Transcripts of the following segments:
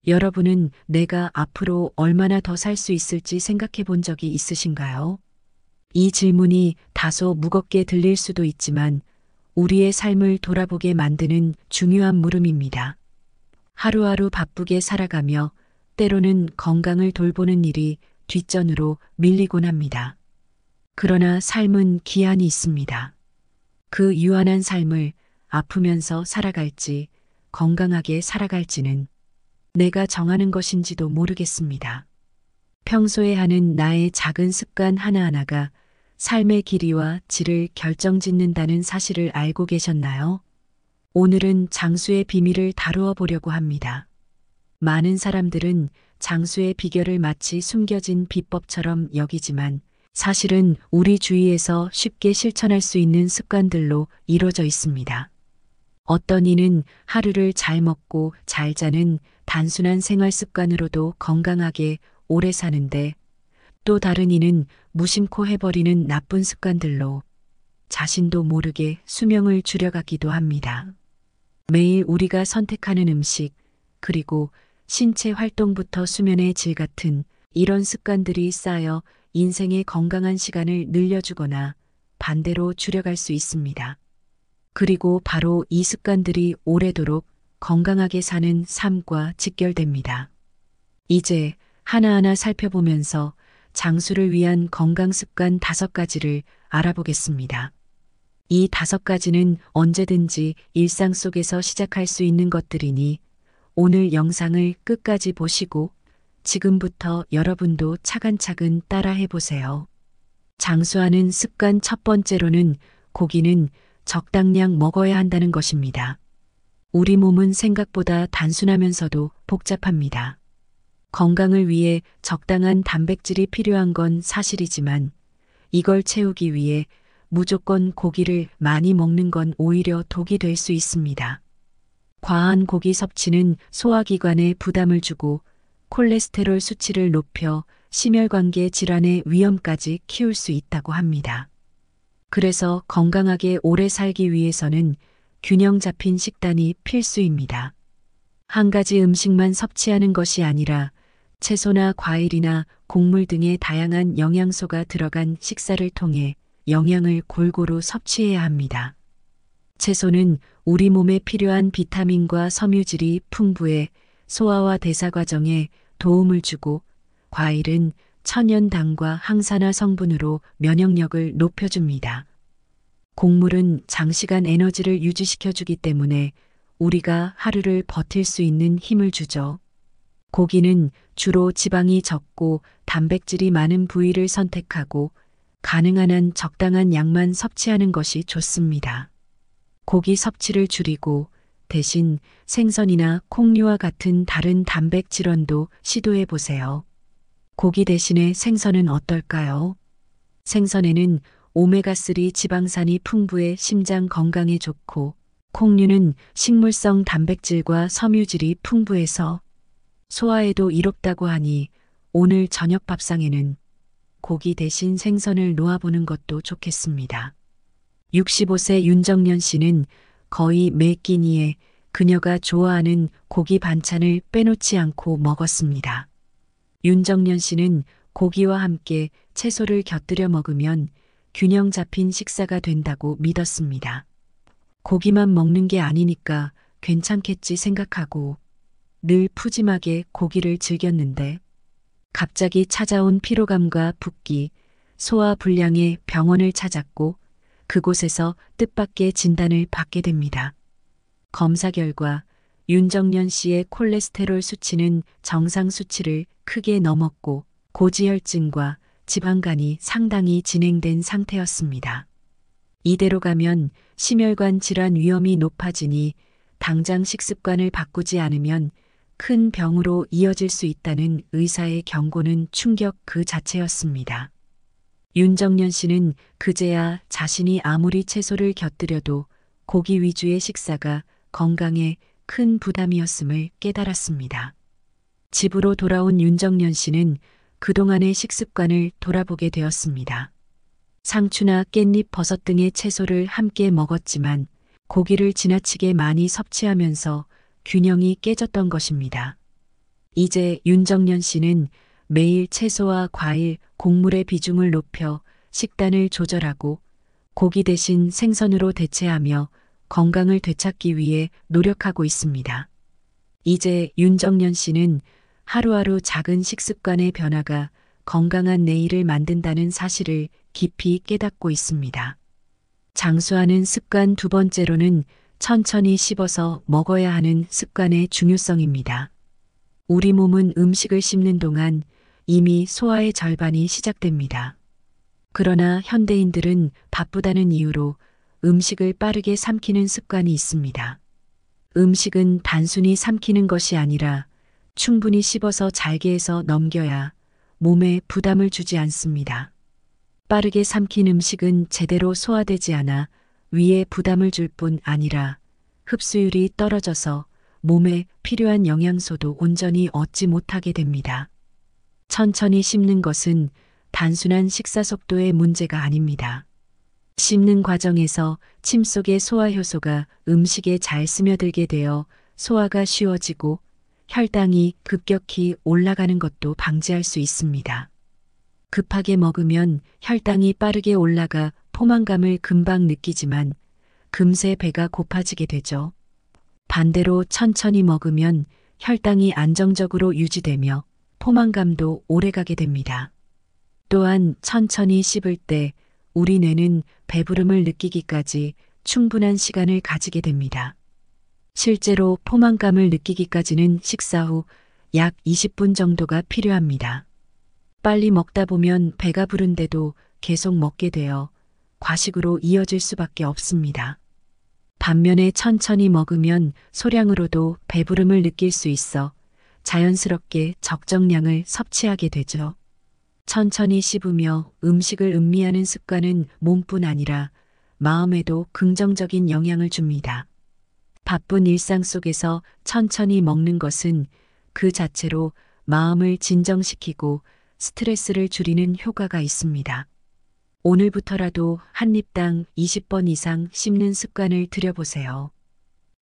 여러분은 내가 앞으로 얼마나 더 살 수 있을지 생각해 본 적이 있으신가요? 이 질문이 다소 무겁게 들릴 수도 있지만 우리의 삶을 돌아보게 만드는 중요한 물음입니다. 하루하루 바쁘게 살아가며 때로는 건강을 돌보는 일이 뒷전으로 밀리곤 합니다. 그러나 삶은 기한이 있습니다. 그 유한한 삶을 아프면서 살아갈지 건강하게 살아갈지는 내가 정하는 것인지도 모르겠습니다. 평소에 하는 나의 작은 습관 하나하나가 삶의 길이와 질을 결정짓는다는 사실을 알고 계셨나요? 오늘은 장수의 비밀을 다루어 보려고 합니다. 많은 사람들은 장수의 비결을 마치 숨겨진 비법처럼 여기지만 사실은 우리 주위에서 쉽게 실천할 수 있는 습관들로 이루어져 있습니다. 어떤 이는 하루를 잘 먹고 잘 자는 단순한 생활 습관으로도 건강하게 오래 사는데 또 다른 이는 무심코 해버리는 나쁜 습관들로 자신도 모르게 수명을 줄여가기도 합니다. 매일 우리가 선택하는 음식, 그리고 신체 활동부터 수면의 질 같은 이런 습관들이 쌓여 인생의 건강한 시간을 늘려주거나 반대로 줄여갈 수 있습니다. 그리고 바로 이 습관들이 오래도록 건강하게 사는 삶과 직결됩니다. 이제 하나하나 살펴보면서 장수를 위한 건강 습관 5가지를 알아보겠습니다. 이 5가지는 언제든지 일상 속에서 시작할 수 있는 것들이니 오늘 영상을 끝까지 보시고 지금부터 여러분도 차근차근 따라해 보세요. 장수하는 습관 첫 번째로는 고기는 적당량 먹어야 한다는 것입니다. 우리 몸은 생각보다 단순하면서도 복잡합니다. 건강을 위해 적당한 단백질이 필요한 건 사실이지만 이걸 채우기 위해 무조건 고기를 많이 먹는 건 오히려 독이 될 수 있습니다. 과한 고기 섭취는 소화기관에 부담을 주고 콜레스테롤 수치를 높여 심혈관계 질환의 위험까지 키울 수 있다고 합니다. 그래서 건강하게 오래 살기 위해서는 균형 잡힌 식단이 필수입니다. 한 가지 음식만 섭취하는 것이 아니라 채소나 과일이나 곡물 등의 다양한 영양소가 들어간 식사를 통해 영양을 골고루 섭취해야 합니다. 채소는 우리 몸에 필요한 비타민과 섬유질이 풍부해 소화와 대사 과정에 도움을 주고 과일은 천연당과 항산화 성분으로 면역력을 높여줍니다. 곡물은 장시간 에너지를 유지시켜주기 때문에 우리가 하루를 버틸 수 있는 힘을 주죠. 고기는 주로 지방이 적고 단백질이 많은 부위를 선택하고 가능한 한 적당한 양만 섭취하는 것이 좋습니다. 고기 섭취를 줄이고 대신 생선이나 콩류와 같은 다른 단백질원도 시도해 보세요. 고기 대신에 생선은 어떨까요? 생선에는 오메가3 지방산이 풍부해 심장 건강에 좋고 콩류는 식물성 단백질과 섬유질이 풍부해서 소화에도 이롭다고 하니 오늘 저녁 밥상에는 고기 대신 생선을 놓아보는 것도 좋겠습니다. 65세 윤정년 씨는 거의 매 끼니에 그녀가 좋아하는 고기 반찬을 빼놓지 않고 먹었습니다. 윤정년 씨는 고기와 함께 채소를 곁들여 먹으면 균형 잡힌 식사가 된다고 믿었습니다. 고기만 먹는 게 아니니까 괜찮겠지 생각하고 늘 푸짐하게 고기를 즐겼는데 갑자기 찾아온 피로감과 붓기, 소화 불량에 병원을 찾았고 그곳에서 뜻밖의 진단을 받게 됩니다. 검사 결과 윤정년 씨의 콜레스테롤 수치는 정상 수치를 크게 넘었고 고지혈증과 지방간이 상당히 진행된 상태였습니다. 이대로 가면 심혈관 질환 위험이 높아지니 당장 식습관을 바꾸지 않으면 큰 병으로 이어질 수 있다는 의사의 경고는 충격 그 자체였습니다. 윤정년 씨는 그제야 자신이 아무리 채소를 곁들여도 고기 위주의 식사가 건강에 큰 부담이었음을 깨달았습니다. 집으로 돌아온 윤정년 씨는 그동안의 식습관을 돌아보게 되었습니다. 상추나 깻잎, 버섯 등의 채소를 함께 먹었지만 고기를 지나치게 많이 섭취하면서 균형이 깨졌던 것입니다. 이제 윤정년 씨는 매일 채소와 과일, 곡물의 비중을 높여 식단을 조절하고 고기 대신 생선으로 대체하며 건강을 되찾기 위해 노력하고 있습니다. 이제 윤정년 씨는 하루하루 작은 식습관의 변화가 건강한 내일을 만든다는 사실을 깊이 깨닫고 있습니다. 장수하는 습관 두 번째로는 천천히 씹어서 먹어야 하는 습관의 중요성입니다. 우리 몸은 음식을 씹는 동안 이미 소화의 절반이 시작됩니다. 그러나 현대인들은 바쁘다는 이유로 음식을 빠르게 삼키는 습관이 있습니다. 음식은 단순히 삼키는 것이 아니라 충분히 씹어서 잘게해서 넘겨야 몸에 부담을 주지 않습니다. 빠르게 삼킨 음식은 제대로 소화되지 않아 위에 부담을 줄 뿐 아니라 흡수율이 떨어져서 몸에 필요한 영양소도 온전히 얻지 못하게 됩니다. 천천히 씹는 것은 단순한 식사 속도의 문제가 아닙니다. 씹는 과정에서 침 속의 소화 효소가 음식에 잘 스며들게 되어 소화가 쉬워지고 혈당이 급격히 올라가는 것도 방지할 수 있습니다. 급하게 먹으면 혈당이 빠르게 올라가 포만감을 금방 느끼지만 금세 배가 고파지게 되죠. 반대로 천천히 먹으면 혈당이 안정적으로 유지되며 포만감도 오래가게 됩니다. 또한 천천히 씹을 때 우리 뇌는 배부름을 느끼기까지 충분한 시간을 가지게 됩니다. 실제로 포만감을 느끼기까지는 식사 후 약 20분 정도가 필요합니다. 빨리 먹다 보면 배가 부른데도 계속 먹게 되어 과식으로 이어질 수밖에 없습니다. 반면에 천천히 먹으면 소량으로도 배부름을 느낄 수 있어 자연스럽게 적정량을 섭취하게 되죠. 천천히 씹으며 음식을 음미하는 습관은 몸뿐 아니라 마음에도 긍정적인 영향을 줍니다. 바쁜 일상 속에서 천천히 먹는 것은 그 자체로 마음을 진정시키고 스트레스를 줄이는 효과가 있습니다. 오늘부터라도 한 입당 20번 이상 씹는 습관을 들여보세요.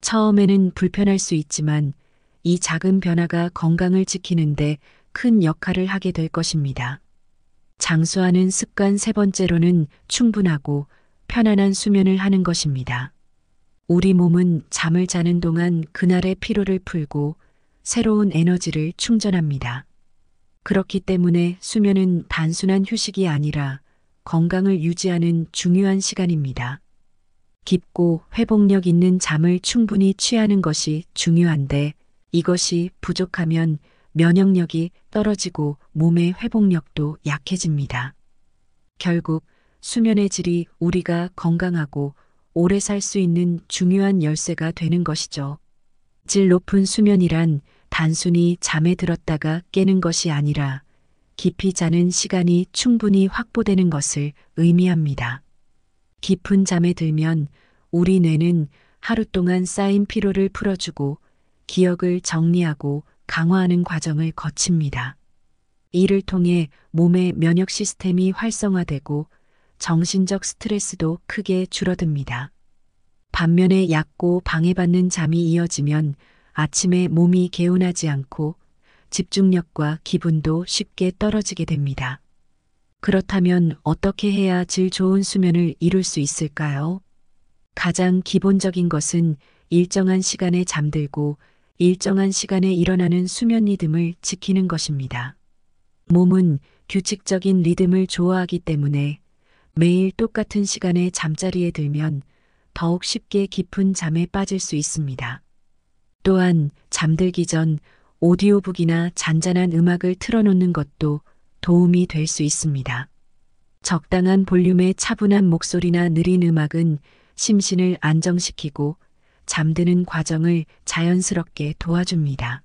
처음에는 불편할 수 있지만 이 작은 변화가 건강을 지키는데 큰 역할을 하게 될 것입니다. 장수하는 습관 세 번째로는 충분하고 편안한 수면을 하는 것입니다. 우리 몸은 잠을 자는 동안 그날의 피로를 풀고 새로운 에너지를 충전합니다. 그렇기 때문에 수면은 단순한 휴식이 아니라 건강을 유지하는 중요한 시간입니다. 깊고 회복력 있는 잠을 충분히 취하는 것이 중요한데 이것이 부족하면 면역력이 떨어지고 몸의 회복력도 약해집니다. 결국 수면의 질이 우리가 건강하고 오래 살 수 있는 중요한 열쇠가 되는 것이죠. 질 높은 수면이란 단순히 잠에 들었다가 깨는 것이 아니라 깊이 자는 시간이 충분히 확보되는 것을 의미합니다. 깊은 잠에 들면 우리 뇌는 하루 동안 쌓인 피로를 풀어주고 기억을 정리하고 강화하는 과정을 거칩니다. 이를 통해 몸의 면역 시스템이 활성화되고 정신적 스트레스도 크게 줄어듭니다. 반면에 얕고 방해받는 잠이 이어지면 아침에 몸이 개운하지 않고 집중력과 기분도 쉽게 떨어지게 됩니다. 그렇다면 어떻게 해야 질 좋은 수면을 이룰 수 있을까요? 가장 기본적인 것은 일정한 시간에 잠들고 일정한 시간에 일어나는 수면 리듬을 지키는 것입니다. 몸은 규칙적인 리듬을 좋아하기 때문에 매일 똑같은 시간에 잠자리에 들면 더욱 쉽게 깊은 잠에 빠질 수 있습니다. 또한 잠들기 전 오디오북이나 잔잔한 음악을 틀어놓는 것도 도움이 될 수 있습니다. 적당한 볼륨의 차분한 목소리나 느린 음악은 심신을 안정시키고 잠드는 과정을 자연스럽게 도와줍니다.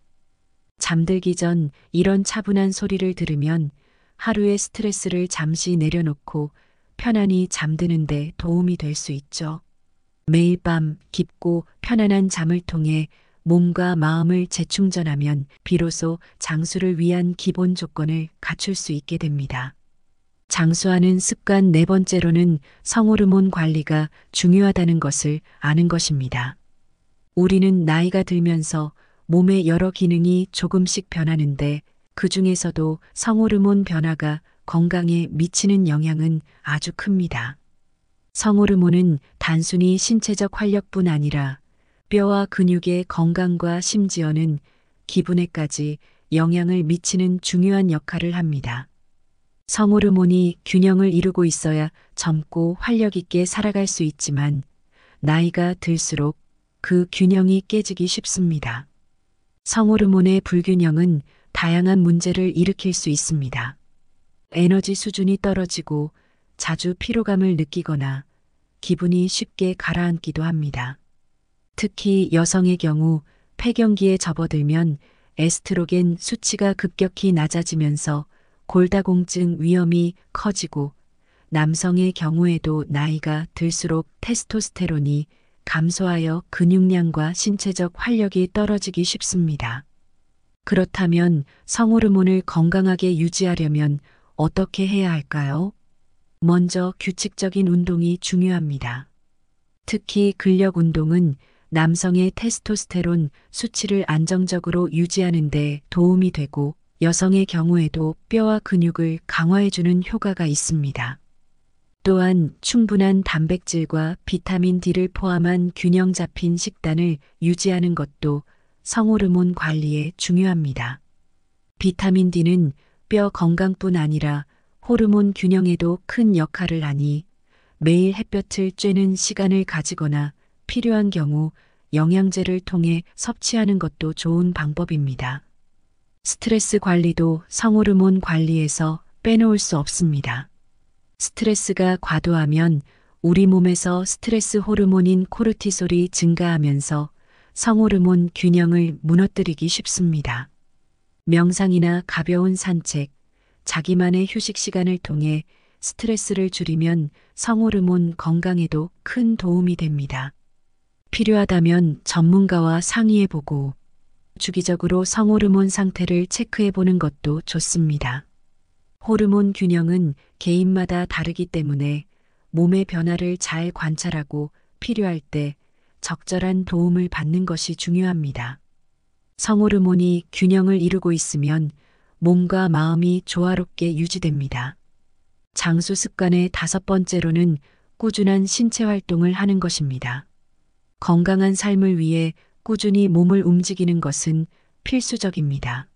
잠들기 전 이런 차분한 소리를 들으면 하루의 스트레스를 잠시 내려놓고 편안히 잠드는 데 도움이 될 수 있죠. 매일 밤 깊고 편안한 잠을 통해 몸과 마음을 재충전하면 비로소 장수를 위한 기본 조건을 갖출 수 있게 됩니다. 장수하는 습관 네 번째로는 성호르몬 관리가 중요하다는 것을 아는 것입니다. 우리는 나이가 들면서 몸의 여러 기능이 조금씩 변하는데 그 중에서도 성호르몬 변화가 건강에 미치는 영향은 아주 큽니다. 성호르몬은 단순히 신체적 활력뿐 아니라 뼈와 근육의 건강과 심지어는 기분에까지 영향을 미치는 중요한 역할을 합니다. 성호르몬이 균형을 이루고 있어야 젊고 활력 있게 살아갈 수 있지만 나이가 들수록 그 균형이 깨지기 쉽습니다. 성호르몬의 불균형은 다양한 문제를 일으킬 수 있습니다. 에너지 수준이 떨어지고 자주 피로감을 느끼거나 기분이 쉽게 가라앉기도 합니다. 특히 여성의 경우 폐경기에 접어들면 에스트로겐 수치가 급격히 낮아지면서 골다공증 위험이 커지고 남성의 경우에도 나이가 들수록 테스토스테론이 감소하여 근육량과 신체적 활력이 떨어지기 쉽습니다. 그렇다면 성호르몬을 건강하게 유지하려면 어떻게 해야 할까요? 먼저 규칙적인 운동이 중요합니다. 특히 근력 운동은 남성의 테스토스테론 수치를 안정적으로 유지하는 데 도움이 되고 여성의 경우에도 뼈와 근육을 강화해주는 효과가 있습니다. 또한 충분한 단백질과 비타민 D를 포함한 균형 잡힌 식단을 유지하는 것도 성호르몬 관리에 중요합니다. 비타민 D는 뼈 건강뿐 아니라 호르몬 균형에도 큰 역할을 하니 매일 햇볕을 쬐는 시간을 가지거나 필요한 경우 영양제를 통해 섭취하는 것도 좋은 방법입니다. 스트레스 관리도 성호르몬 관리에서 빼놓을 수 없습니다. 스트레스가 과도하면 우리 몸에서 스트레스 호르몬인 코르티솔이 증가하면서 성호르몬 균형을 무너뜨리기 쉽습니다. 명상이나 가벼운 산책, 자기만의 휴식 시간을 통해 스트레스를 줄이면 성호르몬 건강에도 큰 도움이 됩니다. 필요하다면 전문가와 상의해보고 주기적으로 성호르몬 상태를 체크해보는 것도 좋습니다. 호르몬 균형은 개인마다 다르기 때문에 몸의 변화를 잘 관찰하고 필요할 때 적절한 도움을 받는 것이 중요합니다. 성호르몬이 균형을 이루고 있으면 몸과 마음이 조화롭게 유지됩니다. 장수 습관의 5번째로는 꾸준한 신체 활동을 하는 것입니다. 건강한 삶을 위해 꾸준히 몸을 움직이는 것은 필수적입니다.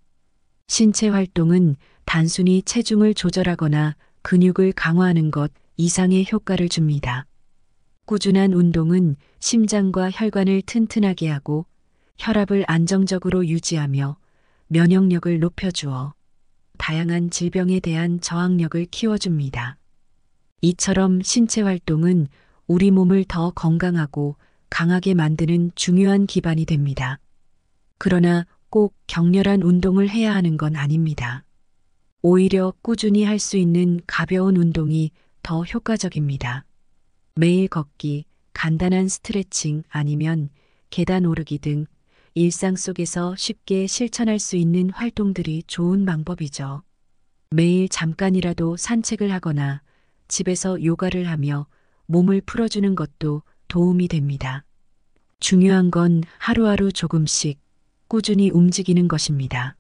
신체 활동은 단순히 체중을 조절하거나 근육을 강화하는 것 이상의 효과를 줍니다. 꾸준한 운동은 심장과 혈관을 튼튼하게 하고 혈압을 안정적으로 유지하며 면역력을 높여주어 다양한 질병에 대한 저항력을 키워줍니다. 이처럼 신체 활동은 우리 몸을 더 건강하고 강하게 만드는 중요한 기반이 됩니다. 그러나 꼭 격렬한 운동을 해야 하는 건 아닙니다. 오히려 꾸준히 할 수 있는 가벼운 운동이 더 효과적입니다. 매일 걷기, 간단한 스트레칭 아니면 계단 오르기 등 일상 속에서 쉽게 실천할 수 있는 활동들이 좋은 방법이죠. 매일 잠깐이라도 산책을 하거나 집에서 요가를 하며 몸을 풀어주는 것도 도움이 됩니다. 중요한 건 하루하루 조금씩 꾸준히 움직이는 것입니다.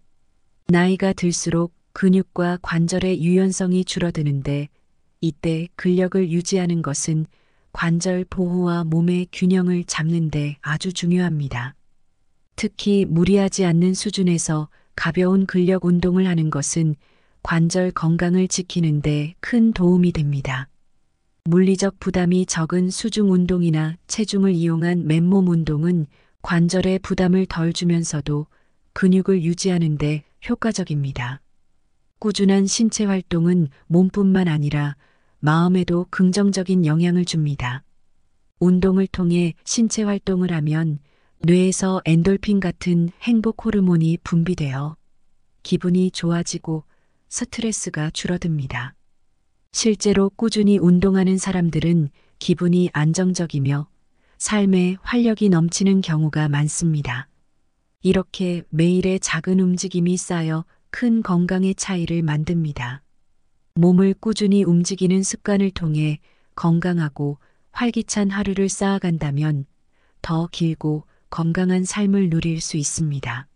나이가 들수록 근육과 관절의 유연성이 줄어드는데 이때 근력을 유지하는 것은 관절 보호와 몸의 균형을 잡는 데 아주 중요합니다. 특히 무리하지 않는 수준에서 가벼운 근력 운동을 하는 것은 관절 건강을 지키는 데 큰 도움이 됩니다. 물리적 부담이 적은 수중 운동이나 체중을 이용한 맨몸 운동은 관절에 부담을 덜 주면서도 근육을 유지하는 데 효과적입니다. 꾸준한 신체 활동은 몸뿐만 아니라 마음에도 긍정적인 영향을 줍니다. 운동을 통해 신체 활동을 하면 뇌에서 엔돌핀 같은 행복 호르몬이 분비되어 기분이 좋아지고 스트레스가 줄어듭니다. 실제로 꾸준히 운동하는 사람들은 기분이 안정적이며 삶에 활력이 넘치는 경우가 많습니다. 이렇게 매일의 작은 움직임이 쌓여 큰 건강의 차이를 만듭니다. 몸을 꾸준히 움직이는 습관을 통해 건강하고 활기찬 하루를 쌓아간다면 더 길고 건강한 삶을 누릴 수 있습니다.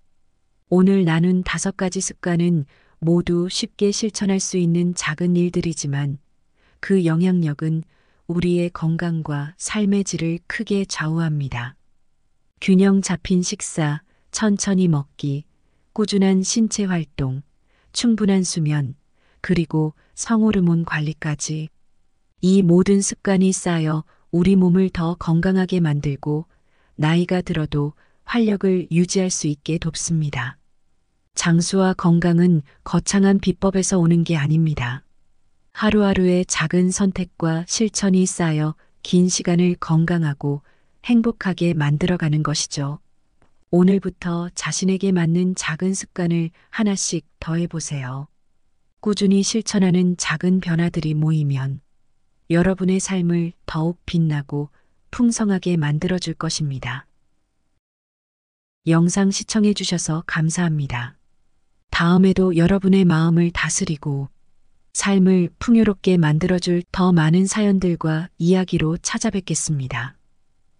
오늘 나눈 5가지 습관은 모두 쉽게 실천할 수 있는 작은 일들이지만 그 영향력은 우리의 건강과 삶의 질을 크게 좌우합니다. 균형 잡힌 식사, 천천히 먹기, 꾸준한 신체 활동, 충분한 수면, 그리고 성호르몬 관리까지 이 모든 습관이 쌓여 우리 몸을 더 건강하게 만들고 나이가 들어도 활력을 유지할 수 있게 돕습니다. 장수와 건강은 거창한 비법에서 오는 게 아닙니다. 하루하루의 작은 선택과 실천이 쌓여 긴 시간을 건강하고 행복하게 만들어가는 것이죠. 오늘부터 자신에게 맞는 작은 습관을 하나씩 더해보세요. 꾸준히 실천하는 작은 변화들이 모이면 여러분의 삶을 더욱 빛나고 풍성하게 만들어줄 것입니다. 영상 시청해주셔서 감사합니다. 다음에도 여러분의 마음을 다스리고 삶을 풍요롭게 만들어줄 더 많은 사연들과 이야기로 찾아뵙겠습니다.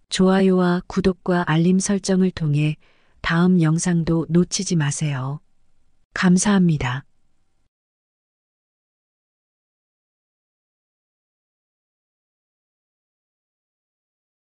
좋아요와 구독과 알림 설정을 통해 다음 영상도 놓치지 마세요. 감사합니다.